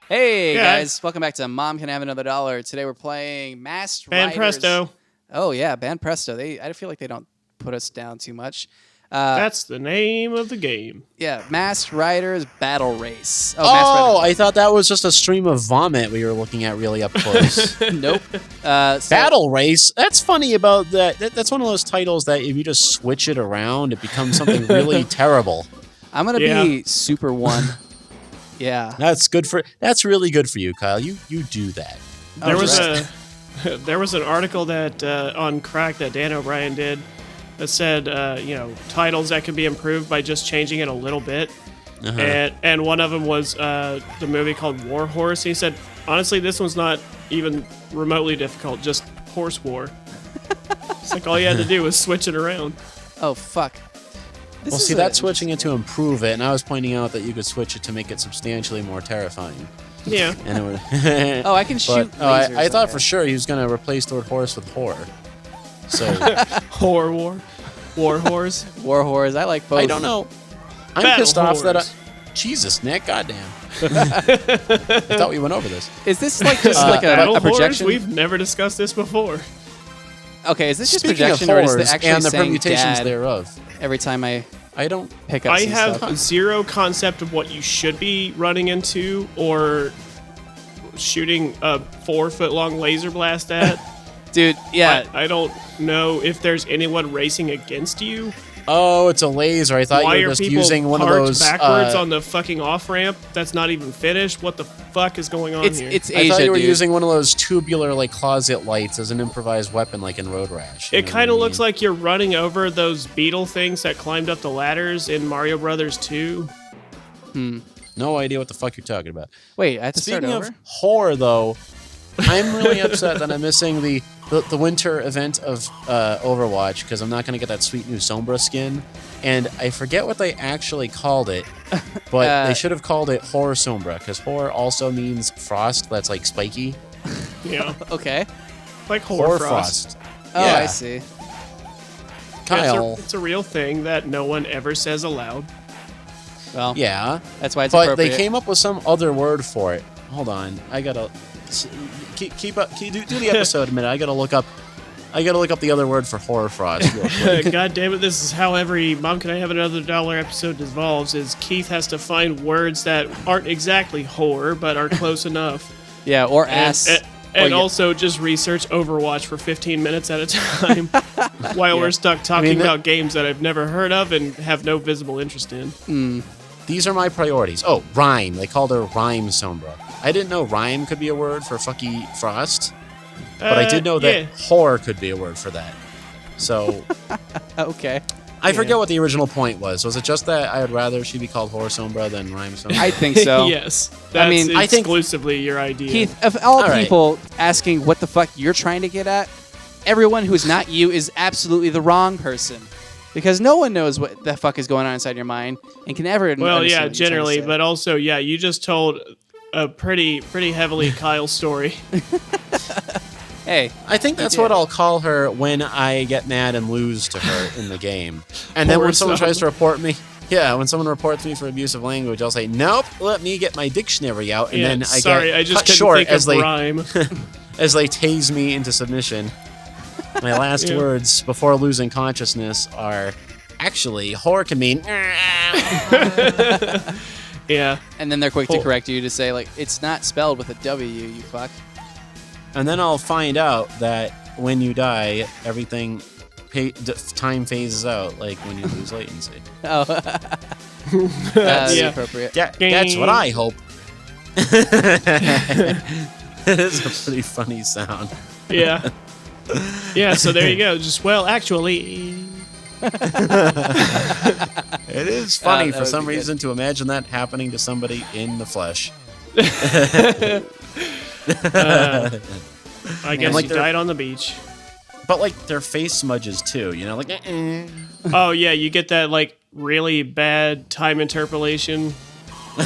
Hey guys, welcome back to Mom Can Have Another Dollar. Today we're playing Masked Band Riders. Presto. Oh yeah, Band Presto. I feel like they don't put us down too much. That's the name of the game. Yeah, Masked Riders Battle Race. Oh, I thought that was just a stream of vomit we were looking at really up close. Nope. Battle Race? That's funny about that. That's one of those titles that if you just switch it around, it becomes something really terrible. I'm going to be Super 1. Yeah. That's really good for you, Kyle. You do that. There was an article that on Crack that Dan O'Brien did that said, titles that can be improved by just changing it a little bit. Uh-huh. And one of them was the movie called War Horse. He said, honestly, this one's not even remotely difficult, just horse war. It's like all you had to do was switch it around. Oh, fuck. That's switching it to improve it, and I was pointing out that you could switch it to make it substantially more terrifying. Yeah. And it would I can shoot lasers. I thought for sure he was going to replace the word horse with whore. So War horse. War Horse. I like both. I don't know. I'm Battle pissed off horse. that Jesus, Nick, goddamn. I thought we went over this. Is this like just like Battle a projection? Horse? We've never discussed this before. Okay, is this just Speaking projection of or is whores it actually and the saying permutations dad thereof? every time I don't pick up I some have stuff? zero concept of what you should be running into or shooting a 4-foot-long laser blast at. Dude, yeah. I don't know if there's anyone racing against you. Oh, it's a laser. I thought Why you were are just people using one of parked those backwards on the fucking off ramp that's not even finished? What the fuck is going on here? It's I Asia, thought you were dude. using one of those tubular like closet lights as an improvised weapon, like in Road Rash. It kind of looks like you're running over those beetle things that climbed up the ladders in Mario Brothers 2. No idea what the fuck you're talking about. Wait, I have to Speaking start over? of horror, though, I'm really upset that I'm missing the winter event of Overwatch because I'm not going to get that sweet new Sombra skin. And I forget what they actually called it, but they should have called it Horror Sombra because horror also means frost that's like spiky. Yeah. Okay. Like Horror Hoarfrost. Oh, Yeah. I see. Kyle. It's a real thing that no one ever says aloud. Well, Yeah, that's why it's but appropriate. they came up with some other word for it. Hold on, I gotta keep up. Do the episode a minute. I gotta look up the other word for horror frost real quick. God damn it, this is how every Mom Can I Have Another Dollar episode devolves, is Keith has to find words that aren't exactly horror, but are close enough. Yeah, or ass. And also just research Overwatch for 15 minutes at a time while we're stuck talking about games that I've never heard of and have no visible interest in. These are my priorities. Oh, rhyme. They called her Rhyme Sombra. I didn't know rhyme could be a word for fucky frost, but I did know that horror could be a word for that. So Okay. I forget what the original point was. Was it just that I would rather she be called Horror Sombra than Rhyme Sombra? I think so. Yes. That's I think- exclusively your idea. Keith, of all All right. people asking what the fuck you're trying to get at, everyone who's not you is absolutely the wrong person. Because no one knows what the fuck is going on inside your mind and can ever understand Well, what yeah, you're generally, trying to say. but also, yeah, you just told a pretty heavily Kyle story. Hey, I think that's what I'll call her when I get mad and lose to her in the game. And then when someone tries to report me, when someone reports me for abusive language, I'll say, nope, let me get my dictionary out. And then I I just cut couldn't short think as of they, rhyme. as they tase me into submission. My last words before losing consciousness are, actually, horror can mean... Yeah. and then they're quick to correct you to say, like, it's not spelled with a W, you fuck. And then I'll find out that when you die, everything... time phases out, like when you lose latency. Oh. That's appropriate. That's what I hope. It is a pretty funny sound. Yeah. Yeah, so there you go. Just, well, actually... It is funny that for would some be good. reason to imagine that happening to somebody in the flesh. I guess like you they're- died on the beach. But like their face smudges too, you know, like Oh, yeah, you get that, like, really bad time interpolation.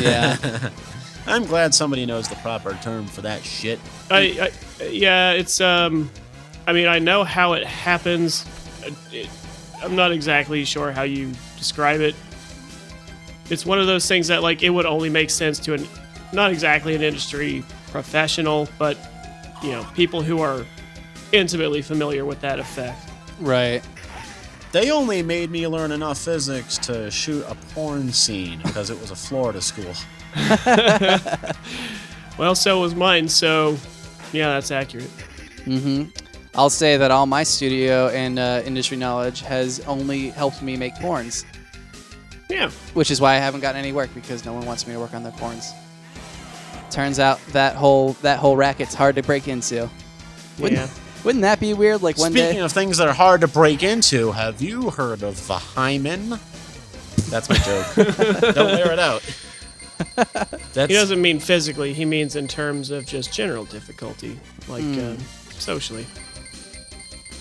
Yeah. I'm glad somebody knows the proper term for that shit. Yeah, it's, I mean, I know how it happens. I'm not exactly sure how you describe it. It's one of those things that, like, it would only make sense to an not exactly an industry professional, but people who are intimately familiar with that effect. Right. They only made me learn enough physics to shoot a porn scene because it was a Florida school. Well, so was mine, so yeah, that's accurate. Mm-hmm. I'll say that all my studio and industry knowledge has only helped me make porns. Yeah. Which is why I haven't gotten any work, because no one wants me to work on their porns. Turns out that whole racket's hard to break into. Wouldn't that be weird? Like one Speaking day. of things that are hard to break into, have you heard of the hymen? That's my joke. Don't wear it out. He doesn't mean physically. He means in terms of just general difficulty, like socially.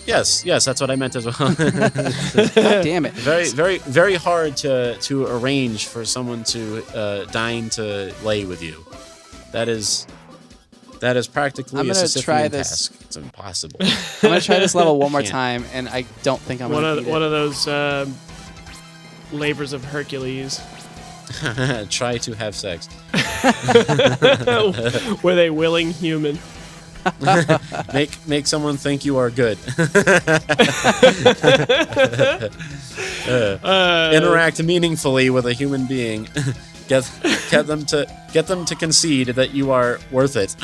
Yes, that's what I meant as well. God damn it! Very hard to arrange for someone to deign to lay with you. That is practically a Sisyphean task. It's impossible. I'm gonna try this level one more time, and I don't think I'm gonna beat it. One of those labors of Hercules. Try to have sex. With a willing human. Make someone think you are good. Interact meaningfully with a human being. Get them to concede that you are worth it.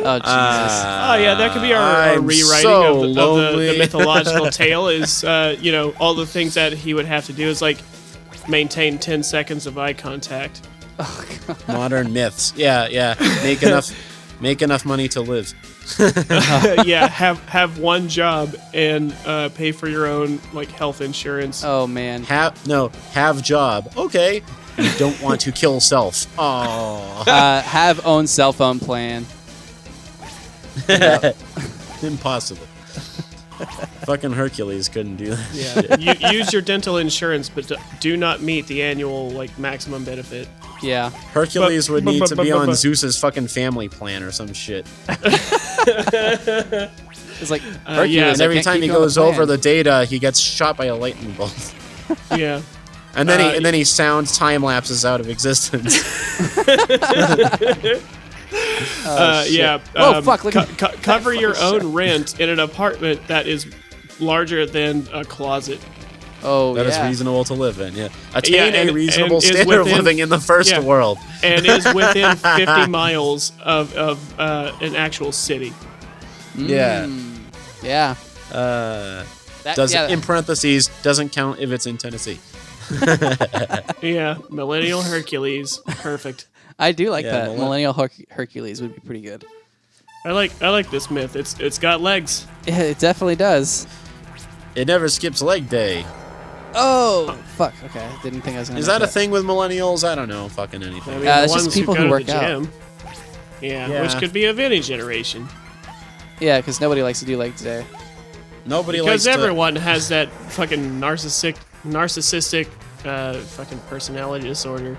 Oh Jesus! Oh yeah, that could be our rewriting of the mythological tale. Is all the things that he would have to do is like maintain 10 seconds of eye contact. Oh, God. Modern myths. Yeah. Make enough money to live. Yeah, have one job and pay for your own like health insurance. Oh man. Have job. Okay. You don't want to kill self. Oh. Have own cell phone plan. Impossible. Fucking Hercules couldn't do that. Yeah. You use your dental insurance, but do not meet the annual like maximum benefit. Yeah. Hercules would need to be on Zeus's fucking family plan or some shit. It's like Hercules. Yeah. And every time he goes over the data, he gets shot by a lightning bolt. Yeah. And then he sounds time lapses out of existence. Yeah. Oh fuck! Look cover your own rent in an apartment that is larger than a closet. Oh, that is reasonable to live in. Yeah, attain a reasonable and standard of living in the first world, and is within 50 miles of an actual city. Yeah. In parentheses, doesn't count if it's in Tennessee. Yeah, Millennial Hercules, perfect. I do like that. Millennial Hercules would be pretty good. I like this myth. It's got legs. Yeah, it definitely does. It never skips leg day. Oh fuck! Okay, I didn't think I was gonna. Is that a thing with millennials? I don't know. Fucking anything. I mean, it's just people who work out. Yeah, which could be of any generation. Yeah, because nobody likes to do leg day. Because everyone has that fucking narcissistic fucking personality disorder.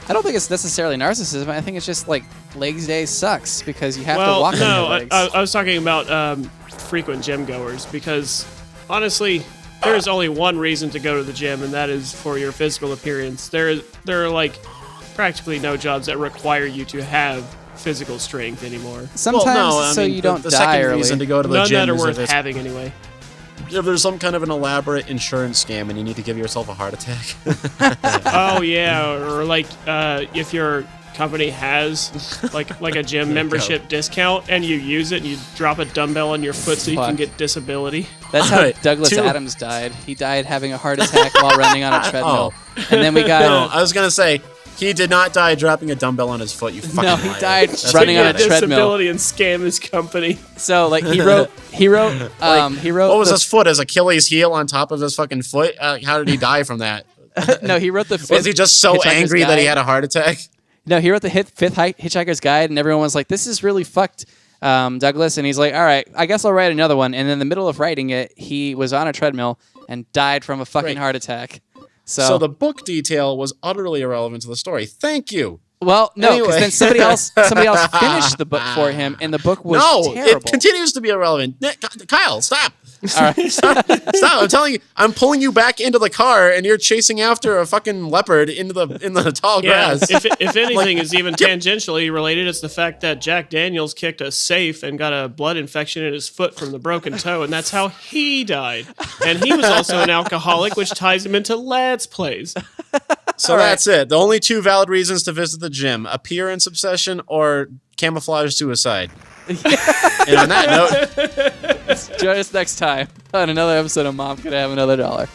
I don't think it's necessarily narcissism. I think it's just like legs day sucks because you have to walk on your legs. I was talking about frequent gym goers because honestly, there is only one reason to go to the gym, and that is for your physical appearance. There are like practically no jobs that require you to have physical strength anymore. Sometimes you don't die second early. Reason to go to the None gym that are is worth if having anyway. If there's some kind of an elaborate insurance scam and you need to give yourself a heart attack. Oh yeah, or like if your company has like a gym membership discount and you use it and you drop a dumbbell on your foot so you can get disability. That's how Douglas Adams died. He died having a heart attack while running on a treadmill. And then we got... No, I was going to say, he did not die dropping a dumbbell on his foot, you fucking liar. No, he died running on a treadmill. Disability and scam his company. So, like, he wrote... What was his foot? His Achilles heel on top of his fucking foot? How did he die from that? No, he wrote the... Was he just so angry that he had a heart attack? No, he wrote the fifth Hitchhiker's Guide, and everyone was like, this is really fucked, Douglas. And he's like, all right, I guess I'll write another one. And in the middle of writing it, he was on a treadmill and died from a fucking heart attack. So the book detail was utterly irrelevant to the story. Thank you. Well, no, because then somebody else finished the book for him, and the book was terrible. It continues to be irrelevant. Kyle, stop. All right. Stop! I'm telling you, I'm pulling you back into the car, and you're chasing after a fucking leopard in the tall grass. If anything is even tangentially related, it's the fact that Jack Daniels kicked a safe and got a blood infection in his foot from the broken toe, and that's how he died. And he was also an alcoholic, which ties him into Let's Plays. So that's it. The only two valid reasons to visit the gym: appearance obsession or camouflage suicide. And on that note, Join us next time on another episode of Mom Could Have Another Dollar.